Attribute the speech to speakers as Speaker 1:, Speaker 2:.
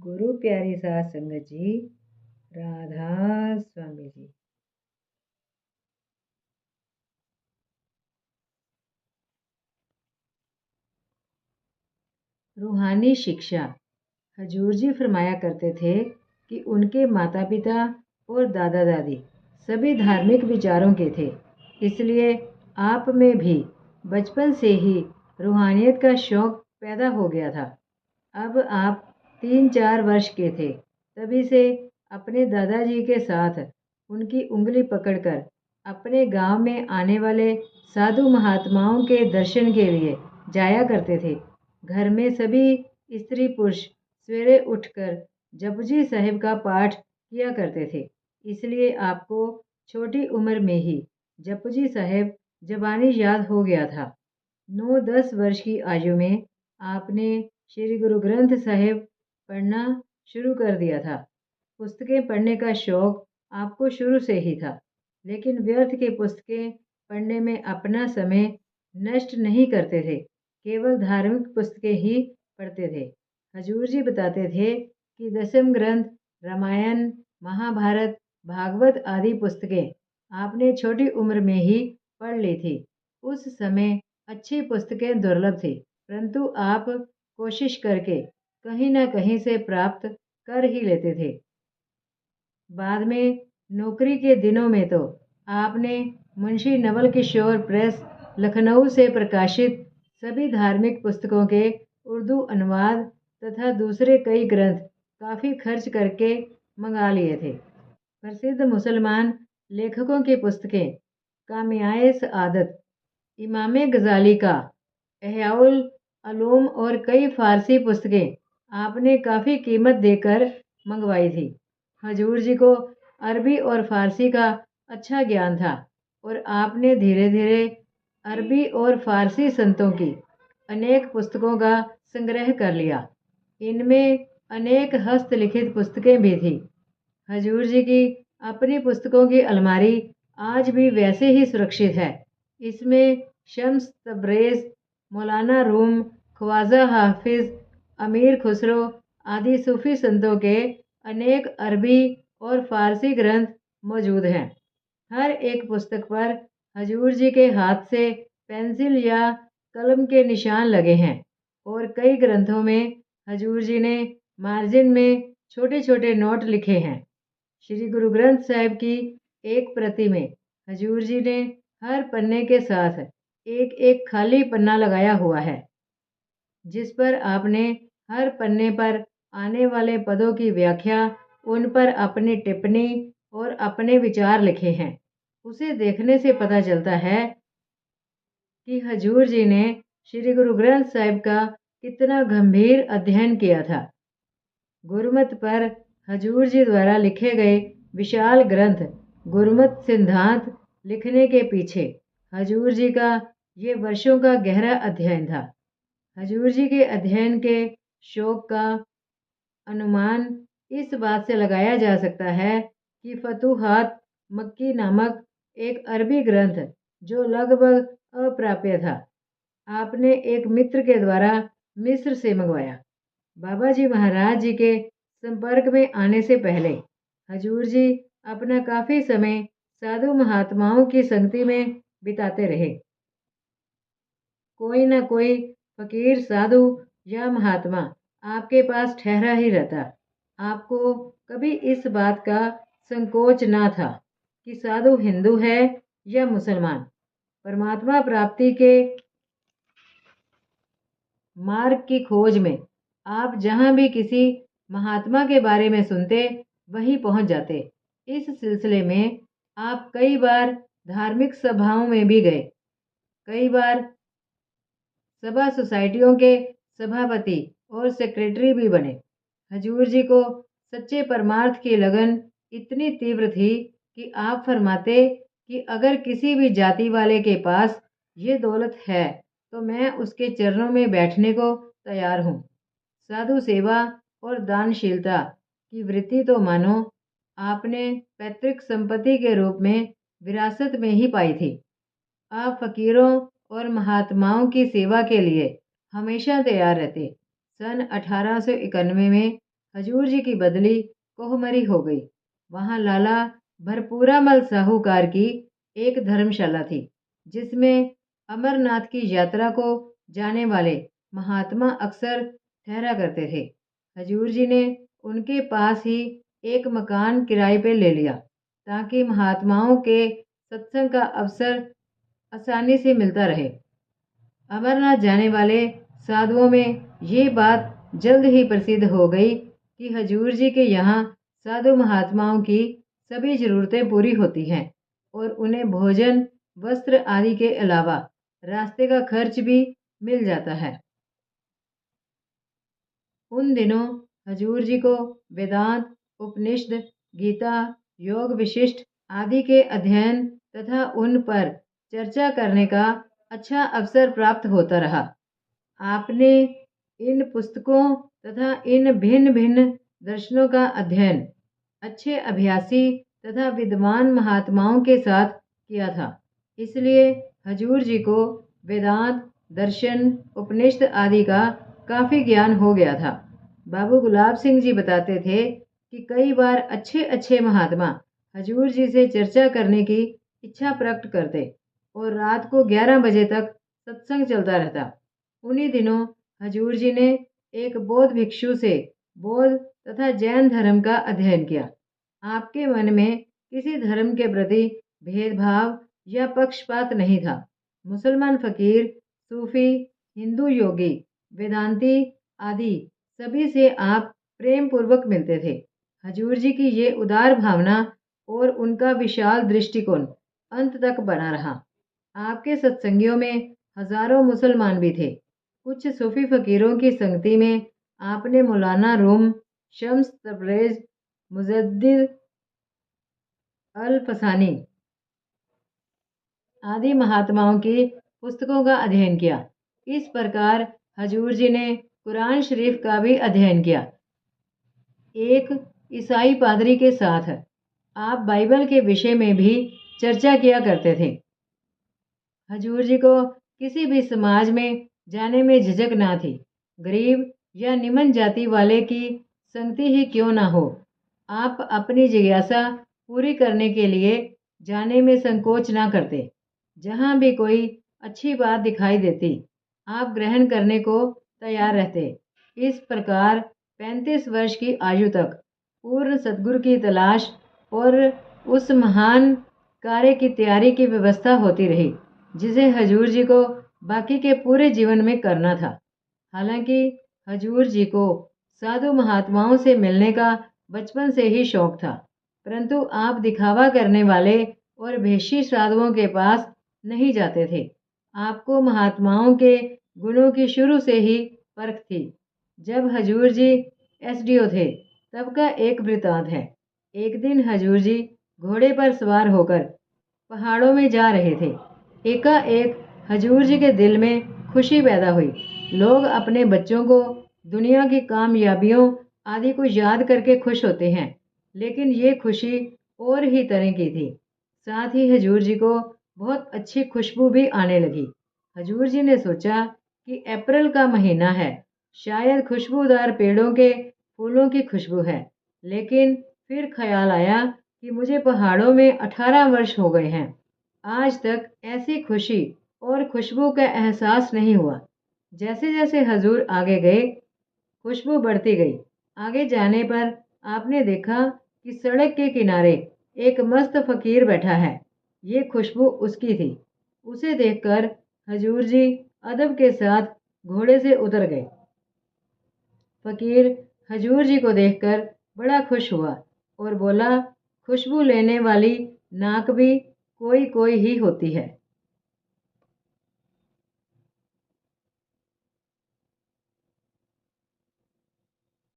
Speaker 1: गुरु प्यारी साध संगत जी, राधा स्वामी जी। रूहानी शिक्षा। हजूर जी फरमाया करते थे कि उनके माता पिता और दादा दादी सभी धार्मिक विचारों के थे, इसलिए आप में भी बचपन से ही रूहानियत का शौक पैदा हो गया था। अब आप 3-4 वर्ष के थे, तभी से अपने दादाजी के साथ उनकी उंगली पकड़कर अपने गांव में आने वाले साधु महात्माओं के दर्शन के लिए जाया करते थे। घर में सभी स्त्री पुरुष सवेरे उठकर जपजी साहिब का पाठ किया करते थे, इसलिए आपको छोटी उम्र में ही जपजी साहिब जबानी याद हो गया था। 9-10 वर्ष की आयु में आपने श्री गुरु ग्रंथ साहिब पढ़ना शुरू कर दिया था। पुस्तकें पढ़ने का शौक आपको शुरू से ही था, लेकिन व्यर्थ के पुस्तकें पढ़ने में अपना समय नष्ट नहीं करते थे, केवल धार्मिक पुस्तकें ही पढ़ते थे। हजूर जी बताते थे कि दसम ग्रंथ रामायण, महाभारत, भागवत आदि पुस्तकें आपने छोटी उम्र में ही पढ़ ली थी। उस समय अच्छी पुस्तकें दुर्लभ थी, परंतु आप कोशिश करके कहीं न कहीं से प्राप्त कर ही लेते थे। बाद में नौकरी के दिनों में तो आपने मुंशी नवल किशोर प्रेस लखनऊ से प्रकाशित सभी धार्मिक पुस्तकों के उर्दू अनुवाद तथा दूसरे कई ग्रंथ काफ़ी खर्च करके मंगा लिए थे। प्रसिद्ध मुसलमान लेखकों की पुस्तकें कामियाए सआदत, इमाम गजाली का एहयाउल उलूम और कई फारसी पुस्तकें आपने काफ़ी कीमत देकर मंगवाई थी। हजूर जी को अरबी और फारसी का अच्छा ज्ञान था और आपने धीरे धीरे अरबी और फारसी संतों की अनेक पुस्तकों का संग्रह कर लिया। इनमें अनेक हस्तलिखित पुस्तकें भी थी। हजूर जी की अपनी पुस्तकों की अलमारी आज भी वैसे ही सुरक्षित है। इसमें शम्स तब्रेज़, मौलाना रूम, ख्वाजा हाफिज, अमीर खुसरो आदि सूफी संतों के अनेक अरबी और फारसी ग्रंथ मौजूद हैं। हर एक पुस्तक पर हजूर जी के हाथ से पेंसिल या कलम के निशान लगे हैं और कई ग्रंथों में हजूर जी ने मार्जिन में छोटे छोटे नोट लिखे हैं। श्री गुरु ग्रंथ साहिब की एक प्रति में हजूर जी ने हर पन्ने के साथ एक एक खाली पन्ना लगाया हुआ है, जिस पर आपने हर पन्ने पर आने वाले पदों की व्याख्या, उन पर अपनी टिप्पणी और अपने विचार लिखे हैं। उसे देखने से पता चलता है कि हजूर जी ने श्री गुरु ग्रंथ साहिब का कितना गंभीर अध्ययन किया था। गुरुमत पर हजूर जी द्वारा लिखे गए विशाल ग्रंथ गुरुमत सिद्धांत लिखने के पीछे हजूर जी का ये वर्षों का गहरा अध्ययन था। हजूर जी के अध्ययन के शौक का अनुमान इस बात से लगाया जा सकता है कि फतूहात मक्की नामक एक अरबी ग्रंथ जो लगभग अप्राप्य था, आपने एक मित्र के द्वारा मिस्र से मंगवाया। बाबा जी महाराज जी के संपर्क में आने से पहले हजूर जी अपना काफ़ी समय साधु महात्माओं की संगति में बिताते रहे। कोई न कोई फकीर साधु या महात्मा आपके पास ठहरा ही रहता। आपको कभी इस बात का संकोच ना था कि साधु हिंदू है या मुसलमान। परमात्मा प्राप्ति के मार्ग की खोज में आप जहाँ भी किसी महात्मा के बारे में सुनते, वहीं पहुँच जाते। इस सिलसिले में आप कई बार धार्मिक सभाओं में भी गए, कई बार सभा सोसाइटियों के सभापति और सेक्रेटरी भी बने। हजूर जी को सच्चे परमार्थ की लगन इतनी तीव्र थी कि आप फरमाते कि अगर किसी भी जाति वाले के पास ये दौलत है तो मैं उसके चरणों में बैठने को तैयार हूँ। साधु सेवा और दानशीलता की वृत्ति तो मानो आपने पैतृक संपत्ति के रूप में विरासत में ही पाई थी। आप फकीरों और महात्माओं की सेवा के लिए हमेशा तैयार रहते। सन 1891 में हजूर जी की बदली कोहमरी हो गई। वहाँ लाला भरपूरामल साहूकार की एक धर्मशाला थी, जिसमें अमरनाथ की यात्रा को जाने वाले महात्मा अक्सर ठहरा करते थे। हजूर जी ने उनके पास ही एक मकान किराए पे ले लिया, ताकि महात्माओं के सत्संग का अवसर आसानी से मिलता रहे। अमरनाथ जाने वाले साधुओं में ये बात जल्द ही प्रसिद्ध हो गई कि हजूर जी के यहाँ साधु महात्माओं की सभी ज़रूरतें पूरी होती हैं और उन्हें भोजन, वस्त्र आदि के अलावा रास्ते का खर्च भी मिल जाता है। उन दिनों हजूर जी को वेदांत, उपनिषद, गीता, योग विशिष्ट आदि के अध्ययन तथा उन पर चर्चा करने का अच्छा अवसर प्राप्त होता रहा। आपने इन पुस्तकों तथा इन भिन्न भिन्न दर्शनों का अध्ययन अच्छे अभ्यासी तथा विद्वान महात्माओं के साथ किया था। इसलिए हजूर जी को वेदांत, दर्शन, उपनिषद आदि का काफ़ी ज्ञान हो गया था। बाबू गुलाब सिंह जी बताते थे कि कई बार अच्छे अच्छे महात्मा हजूर जी से चर्चा करने की इच्छा प्रकट करते और रात को 11 बजे तक सत्संग चलता रहता। उन्हीं दिनों हजूर जी ने एक बौद्ध भिक्षु से बौद्ध तथा जैन धर्म का अध्ययन किया। आपके मन में किसी धर्म के प्रति भेदभाव या पक्षपात नहीं था। मुसलमान फकीर, सूफी, हिंदू योगी, वेदांती आदि सभी से आप प्रेम पूर्वक मिलते थे। हजूर जी की ये उदार भावना और उनका विशाल दृष्टिकोण अंत तक बना रहा। आपके सत्संगियों में हजारों मुसलमान भी थे। कुछ सूफी फकीरों की संगति में आपने मौलाना रूम, शम्स तबरेज, मुजद्दिद अल फसानी आदि महात्माओं की पुस्तकों का अध्ययन किया। इस प्रकार हजूर जी ने कुरान शरीफ का भी अध्ययन किया। एक ईसाई पादरी के साथ आप बाइबल के विषय में भी चर्चा किया करते थे। हजूर जी को किसी भी समाज में जाने में झिझक ना थी। गरीब या निम्न जाति वाले की संगति ही क्यों ना हो, आप अपनी जिज्ञासा पूरी करने के लिए जाने में संकोच ना करते। जहाँ भी कोई अच्छी बात दिखाई देती, आप ग्रहण करने को तैयार रहते। इस प्रकार 35 वर्ष की आयु तक पूर्ण सद्गुरु की तलाश और उस महान कार्य की तैयारी की व्यवस्था होती रही, जिसे हजूर जी को बाकी के पूरे जीवन में करना था। हालांकि हजूर जी को साधु महात्माओं से मिलने का बचपन से ही शौक था, परंतु आप दिखावा करने वाले और भेषी साधुओं के पास नहीं जाते थे। आपको महात्माओं के गुणों की शुरू से ही परख थी। जब हजूर जी एसडीओ थे, तब का एक वृतांत है। एक दिन हजूर जी घोड़े पर सवार होकर पहाड़ों में जा रहे थे। एकाएक हजूर जी के दिल में खुशी पैदा हुई। लोग अपने बच्चों को दुनिया की कामयाबियों आदि को याद करके खुश होते हैं, लेकिन ये खुशी और ही तरह की थी। साथ ही हजूर जी को बहुत अच्छी खुशबू भी आने लगी। हजूर जी ने सोचा कि अप्रैल का महीना है, शायद खुशबूदार पेड़ों के फूलों की खुशबू है। लेकिन फिर ख्याल आया कि मुझे पहाड़ों में 18 वर्ष हो गए हैं, आज तक ऐसी खुशी और खुशबू का एहसास नहीं हुआ। जैसे जैसे हजूर आगे गए, खुशबू बढ़ती गई। आगे जाने पर आपने देखा कि सड़क के किनारे एक मस्त फकीर बैठा है। ये खुशबू उसकी थी। उसे देखकर हजूर जी अदब के साथ घोड़े से उतर गए। फकीर हजूर जी को देखकर बड़ा खुश हुआ और बोला, खुशबू लेने वाली नाक भी कोई कोई ही होती है।